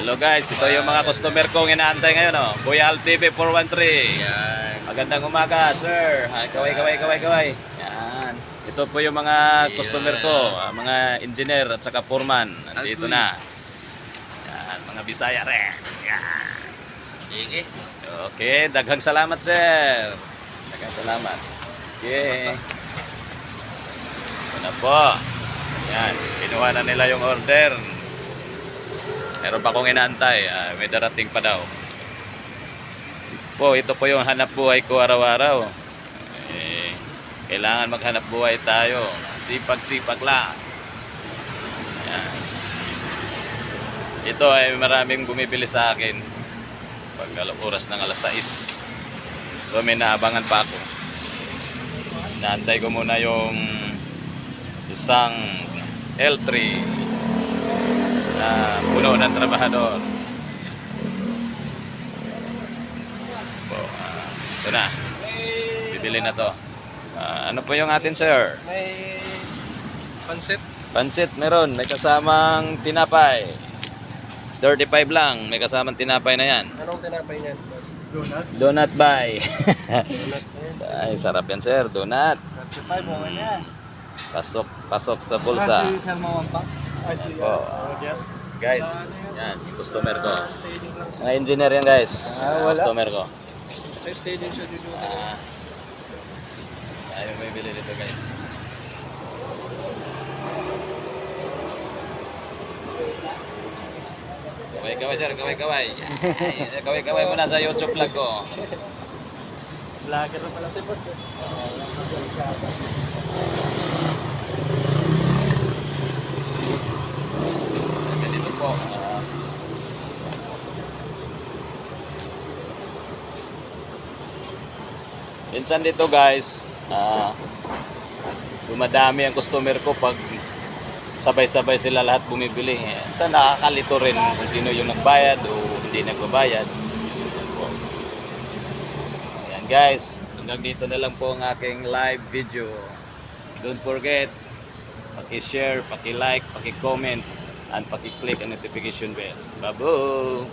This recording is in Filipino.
Hello guys, ito yung mga customer kong inaantay ngayon. Oh. Kuya Al TV 413. Yan. Magandang umaga, sir. Kaway. Yan. Ito po yung mga customer ko, mga engineer at saka foreman. Nandito na. Yan, mga Bisaya re. Yan. Sige. Okay, daghang salamat, sir. Daghang salamat. Okay. Ito na po. Yan, kinuha na nila yung order. Meron pa akong inaantay. May darating pa daw. Po, ito po yung hanap buhay ko araw-araw. Kailangan maghanap buhay tayo. Sipag-sipag lang. Yan. Ito ay maraming bumibili sa akin. Pag oras ng alas 6. So may naabangan pa ako. Inaantay ko muna yung isang L3 na puno ng trabahador. So, ito na. Bibili na to. Ano po yung atin, sir? May pansit. Pansit meron. May kasamang tinapay. 35 lang. May kasamang tinapay na yan. Anong tinapay niyan? Donut. Donut buy. Donut na yan. Ay, sarap yan, sir. Donut. 35 mo yan. Pasok sa bulsa. Si Salma Wampak. Ay, si Oh, guys, yan, yung customer ko. Mga engineer yan, guys. Wala. Customer ko. Sa stadium siya dito. Ayaw may bili dito, guys. Kaway, sir. Kaway. Kaway muna sa YouTube vlog ko. Vlogger na pala si boss. Ganito po. Minsan dito, guys, dumadami ang customer ko pag sabay-sabay sila lahat bumibili. Minsan nakakalito rin kung sino yung nagbayad o hindi nagbabayad. Ayan, guys, hanggang dito na lang po ang aking live video. Don't forget, paki-share, paki-like, paki-comment, and paki-click ang notification bell. Babu!